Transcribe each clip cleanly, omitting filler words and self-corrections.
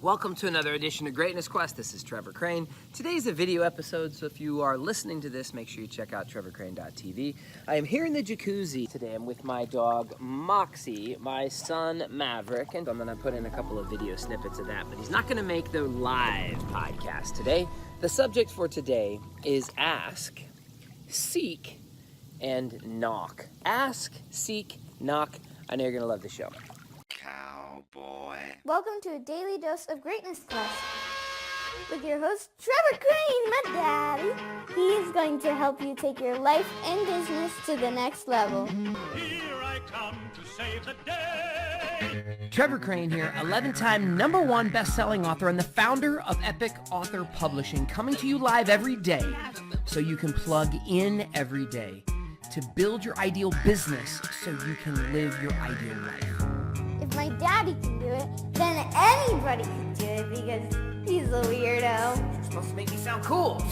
Welcome to another edition of Greatness Quest. This is Trevor Crane. Today's a video episode, so if you are listening to this, make sure you check out trevorcrane.tv. I am here in the jacuzzi today. I'm with my dog, Moxie, my son, Maverick, and I'm going to put in a couple of video snippets of that, but he's not going to make the live podcast today. The subject for today is ask, seek, and knock. Ask, seek, knock. I know you're going to love the show. Cowboy. Welcome to a daily dose of Greatness Quest with your host, Trevor Crane, my daddy. He is going to help you take your life and business to the next level. Here I come to save the day. Trevor Crane here, 11-time #1 best-selling author and the founder of Epic Author Publishing, coming to you live every day so you can plug in every day to build your ideal business so you can live your ideal life. If my daddy can do it, then anybody can do it because he's a weirdo. You're supposed to make me sound cool.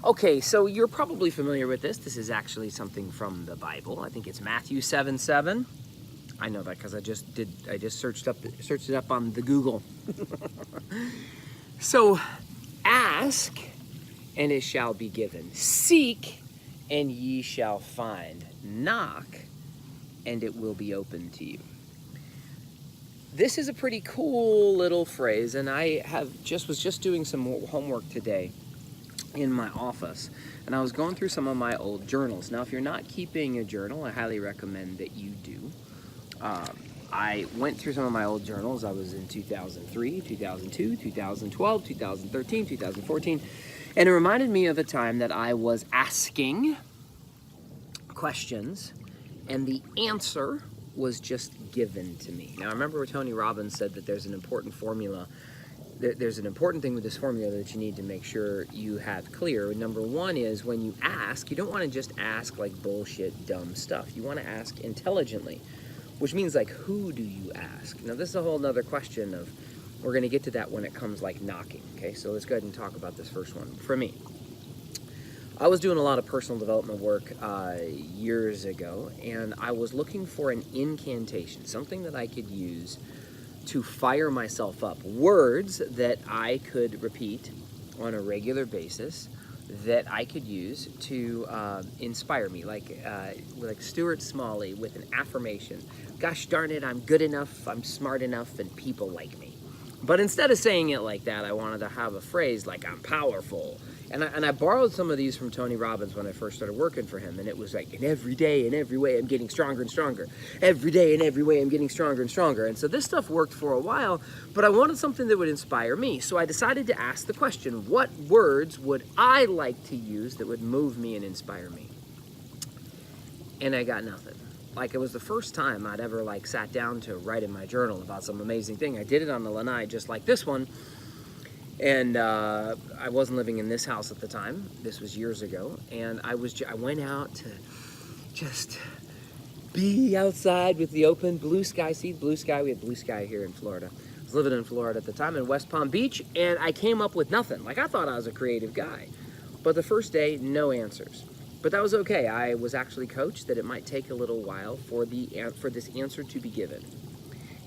Okay, so you're probably familiar with this. This is actually something from the Bible. I think it's Matthew 7:7. I know that because I just searched it up on the Google. So, ask, and it shall be given. Seek, and ye shall find. Knock, and it will be open to you. This is a pretty cool little phrase, and I was just doing some homework today in my office, and I was going through some of my old journals. Now, if you're not keeping a journal, I highly recommend that you do. I went through some of my old journals. I was in 2003, 2002, 2012, 2013, 2014, and it reminded me of a time that I was asking questions, and the answer was just given to me. Now, I remember Tony Robbins said that there's an important formula. There's an important thing with this formula that you need to make sure you have clear. Number one is when you ask, you don't want to just ask like bullshit, dumb stuff. You want to ask intelligently, which means like, who do you ask? Now, this is a whole nother question of, we're going to get to that when it comes like knocking. Okay, so let's go ahead and talk about this first one. For me, I was doing a lot of personal development work years ago, and I was looking for an incantation, something that I could use to fire myself up, words that I could repeat on a regular basis that I could use to inspire me, like Stuart Smalley with an affirmation. Gosh darn it, I'm good enough, I'm smart enough, and people like me. But instead of saying it like that, I wanted to have a phrase like, I'm powerful. And I borrowed some of these from Tony Robbins when I first started working for him, and it was like, in every day, in every way, I'm getting stronger and stronger. Every day, in every way, I'm getting stronger and stronger. And so this stuff worked for a while, but I wanted something that would inspire me. So I decided to ask the question, what words would I like to use that would move me and inspire me? And I got nothing. Like, it was the first time I'd ever sat down to write in my journal about some amazing thing. I did it on the lanai just like this one. And I wasn't living in this house at the time. This was years ago. And I went out to just be outside with the open blue sky. See, blue sky? We had blue sky here in Florida. I was living in Florida at the time in West Palm Beach, and I came up with nothing. Like, I thought I was a creative guy. But the first day, no answers. But that was okay. I was actually coached that it might take a little while for this answer to be given.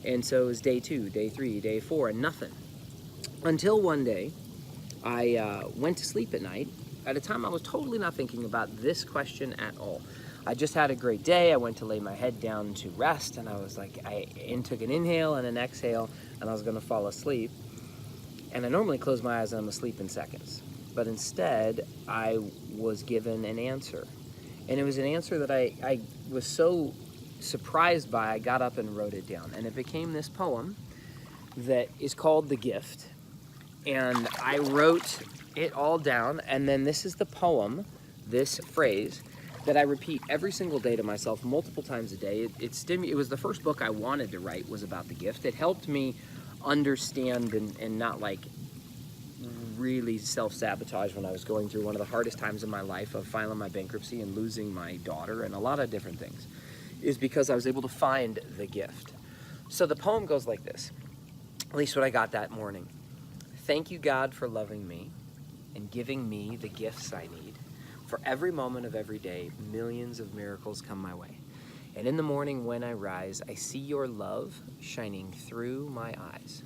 And so it was day 2, day 3, day 4, and nothing. Until one day, I went to sleep at night at a time I was totally not thinking about this question at all. I just had a great day. I went to lay my head down to rest, and I was like, I took an inhale and an exhale, and I was going to fall asleep. And I normally close my eyes and I'm asleep in seconds. But instead, I was given an answer. And it was an answer that I was so surprised by, I got up and wrote it down. And it became this poem that is called The Gift. And I wrote it all down, and then this is the poem, this phrase, that I repeat every single day to myself multiple times a day. It was the first book I wanted to write, was about the gift. It helped me understand and not really self-sabotage when I was going through one of the hardest times in my life of filing my bankruptcy and losing my daughter and a lot of different things, is because I was able to find the gift. So the poem goes like this, at least what I got that morning. Thank you, God, for loving me and giving me the gifts I need. For every moment of every day, millions of miracles come my way. And in the morning when I rise, I see your love shining through my eyes.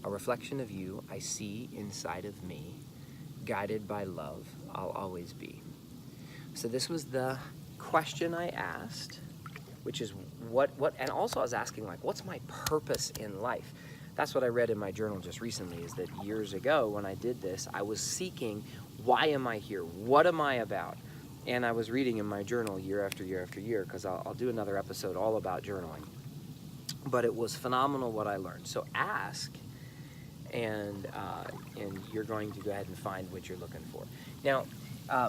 A reflection of you I see inside of me. Guided by love, I'll always be. So this was the question I asked, which is what, and also I was asking, like, what's my purpose in life? That's what I read in my journal just recently, is that years ago when I did this, I was seeking, why am I here? What am I about? And I was reading in my journal year after year after year, because I'll do another episode all about journaling. But it was phenomenal what I learned. So ask, and you're going to go ahead and find what you're looking for. Now,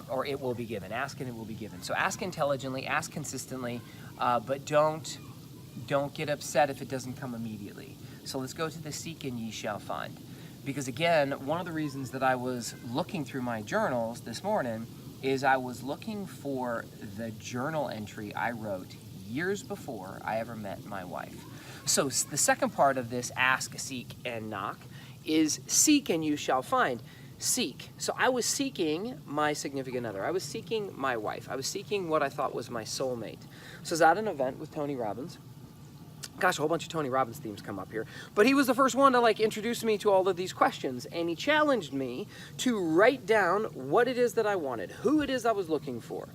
or it will be given. Ask and it will be given. So ask intelligently, ask consistently, but don't get upset if it doesn't come immediately. So let's go to the seek and ye shall find. Because again, one of the reasons that I was looking through my journals this morning is I was looking for the journal entry I wrote years before I ever met my wife. So the second part of this ask, seek, and knock is seek and you shall find. Seek. So I was seeking my significant other. I was seeking my wife. I was seeking what I thought was my soulmate. So I was at an event with Tony Robbins. Gosh, a whole bunch of Tony Robbins themes come up here. But he was the first one to introduce me to all of these questions. And he challenged me to write down what it is that I wanted, who it is I was looking for.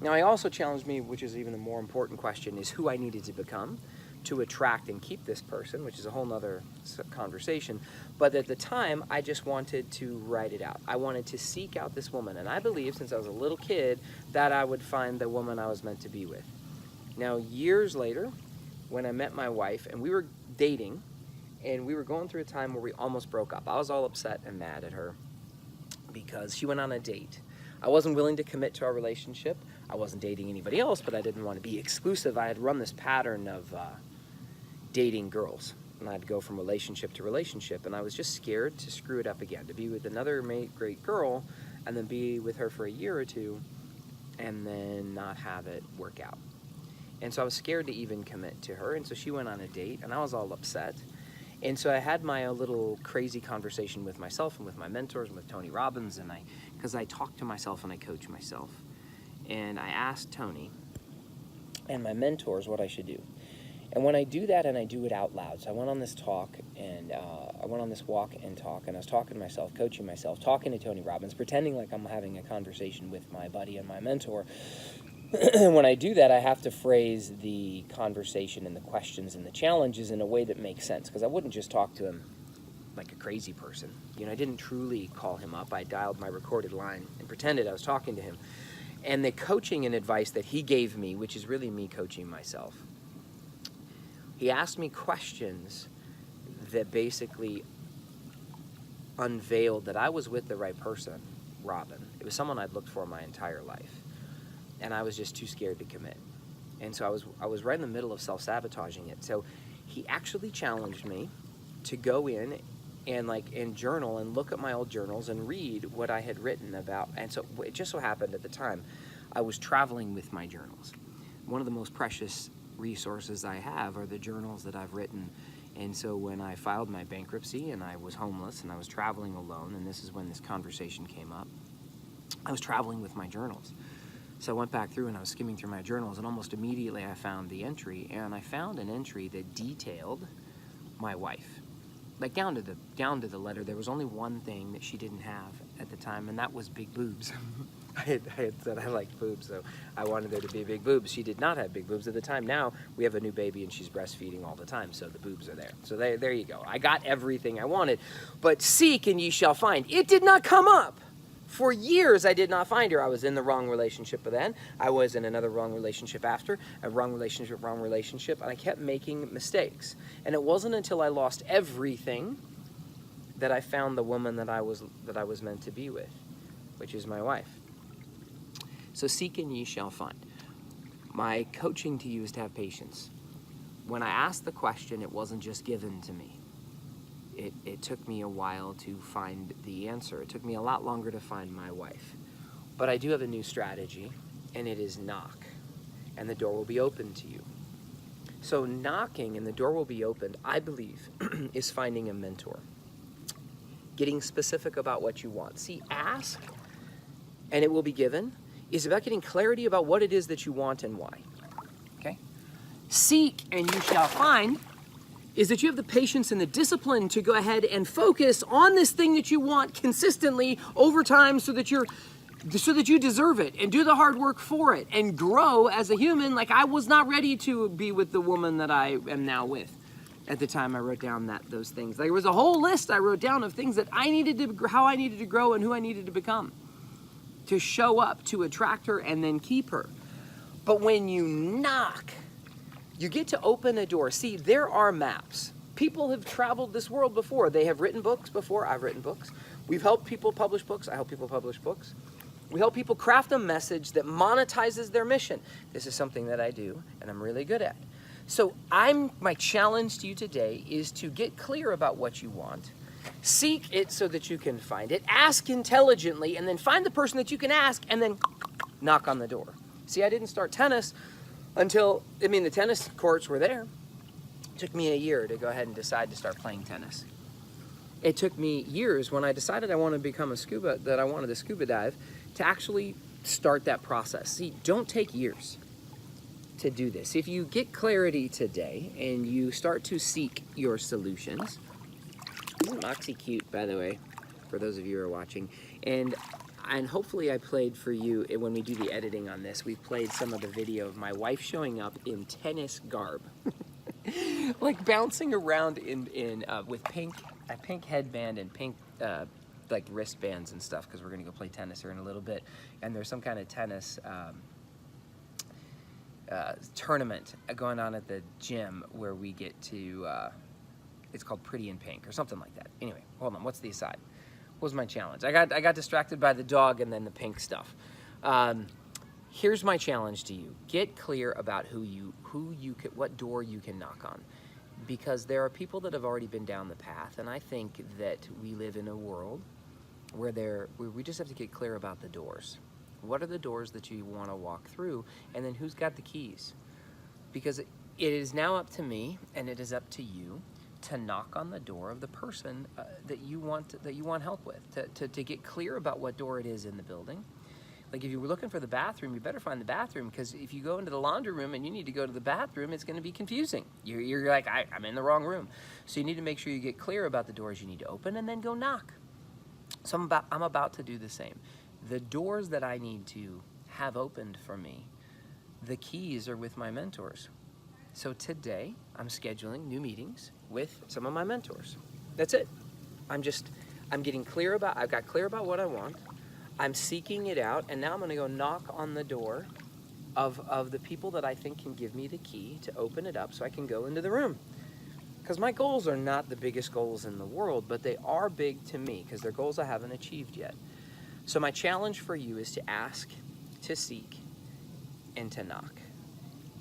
Now he also challenged me, which is even a more important question, is who I needed to become to attract and keep this person, which is a whole nother conversation. But at the time, I just wanted to write it out. I wanted to seek out this woman. And I believed, since I was a little kid, that I would find the woman I was meant to be with. Now, years later, when I met my wife, and we were dating, and we were going through a time where we almost broke up. I was all upset and mad at her because she went on a date. I wasn't willing to commit to our relationship. I wasn't dating anybody else, but I didn't want to be exclusive. I had run this pattern of dating girls, and I'd go from relationship to relationship, and I was just scared to screw it up again, to be with another great girl, and then be with her for a year or two, and then not have it work out. And so I was scared to even commit to her, and so she went on a date, and I was all upset. And so I had my little crazy conversation with myself and with my mentors and with Tony Robbins, and because I talk to myself and I coach myself. And I asked Tony and my mentors what I should do. And when I do that, and I do it out loud, so I went on this talk, and I went on this walk and talk, and I was talking to myself, coaching myself, talking to Tony Robbins, pretending like I'm having a conversation with my buddy and my mentor. When I do that, I have to phrase the conversation and the questions and the challenges in a way that makes sense, because I wouldn't just talk to him like a crazy person. I didn't truly call him up. I dialed my recorded line and pretended I was talking to him. And the coaching and advice that he gave me, which is really me coaching myself, he asked me questions that basically unveiled that I was with the right person, Robin. It was someone I'd looked for my entire life. And I was just too scared to commit. And so I was right in the middle of self-sabotaging it. So he actually challenged me to go in and journal and look at my old journals and read what I had written about. And so it just so happened at the time I was traveling with my journals. One of the most precious resources I have are the journals that I've written. And so when I filed my bankruptcy and I was homeless and I was traveling alone, and this is when this conversation came up, I was traveling with my journals. So I went back through and I was skimming through my journals, and almost immediately I found the entry, and I found an entry that detailed my wife. Down to the letter. There was only one thing that she didn't have at the time, and that was big boobs. I had said I liked boobs, so I wanted there to be big boobs. She did not have big boobs at the time. Now we have a new baby and she's breastfeeding all the time, so the boobs are there. So there you go. I got everything I wanted. But seek and ye shall find. It did not come up. For years, I did not find her. I was in the wrong relationship then. I was in another wrong relationship after. A wrong relationship, and I kept making mistakes. And it wasn't until I lost everything that I found the woman that I was meant to be with, which is my wife. So seek and ye shall find. My coaching to you is to have patience. When I asked the question, it wasn't just given to me. It took me a while to find the answer. It took me a lot longer to find my wife. But I do have a new strategy, and it is knock, and the door will be open to you. So knocking and the door will be opened, I believe, is finding a mentor. Getting specific about what you want. See, ask, and it will be given, is about getting clarity about what it is that you want and why. Okay? Seek and you shall find is that you have the patience and the discipline to go ahead and focus on this thing that you want consistently over time so that you deserve it and do the hard work for it and grow as a human. Like, I was not ready to be with the woman that I am now with at the time I wrote down those things. Like, there was a whole list I wrote down of things that how I needed to grow and who I needed to become to show up, to attract her and then keep her. But when you knock, you get to open a door. See, there are maps. People have traveled this world before. They have written books before. I've written books. We've helped people publish books. I help people publish books. We help people craft a message that monetizes their mission. This is something that I do and I'm really good at. So my challenge to you today is to get clear about what you want. Seek it so that you can find it. Ask intelligently and then find the person that you can ask and then knock on the door. See, I didn't start tennis until, the tennis courts were there. It took me a year to go ahead and decide to start playing tennis. It took me years when I decided I wanted to become that I wanted to scuba dive to actually start that process. See, don't take years to do this. If you get clarity today and you start to seek your solutions, isn't Moxie cute, by the way, for those of you who are watching? And hopefully I played for you, when we do the editing on this, we've played some of the video of my wife showing up in tennis garb. Like bouncing around with a pink headband and pink like wristbands and stuff, because we're gonna go play tennis here in a little bit. And there's some kind of tennis tournament going on at the gym where we get to, it's called Pretty in Pink or something like that. Anyway, hold on, what's the aside? What was my challenge? I got distracted by the dog and then the pink stuff. Here's my challenge to you. Get clear about what door you can knock on. Because there are people that have already been down the path, and I think that we live in a world where we just have to get clear about the doors. What are the doors that you want to walk through, and then who's got the keys? Because it is now up to me, and it is up to you to knock on the door of the person that you want help with, to get clear about what door it is in the building. Like if you were looking for the bathroom, you better find the bathroom, because if you go into the laundry room and you need to go to the bathroom, it's going to be confusing. You're like, I'm in the wrong room. So you need to make sure you get clear about the doors you need to open and then go knock. So I'm about to do the same. The doors that I need to have opened for me, the keys are with my mentors. So today I'm scheduling new meetings with some of my mentors. That's it. I've got clear about what I want. I'm seeking it out, and now I'm gonna go knock on the door of the people that I think can give me the key to open it up so I can go into the room. Because my goals are not the biggest goals in the world, but they are big to me because they're goals I haven't achieved yet. So my challenge for you is to ask, to seek, and to knock.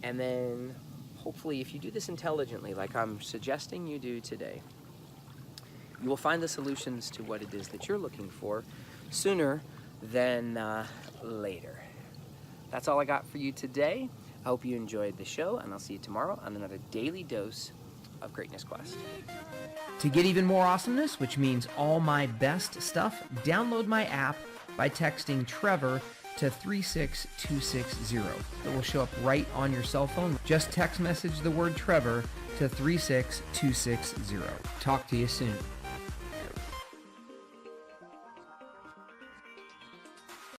And then hopefully if you do this intelligently, like I'm suggesting you do today, you will find the solutions to what it is that you're looking for sooner than later. That's all I got for you today. I hope you enjoyed the show, and I'll see you tomorrow on another daily dose of Greatness Quest. To get even more awesomeness, which means all my best stuff, download my app by texting Trevor to 36260. It will show up right on your cell phone. Just text message the word Trevor to 36260. Talk to you soon.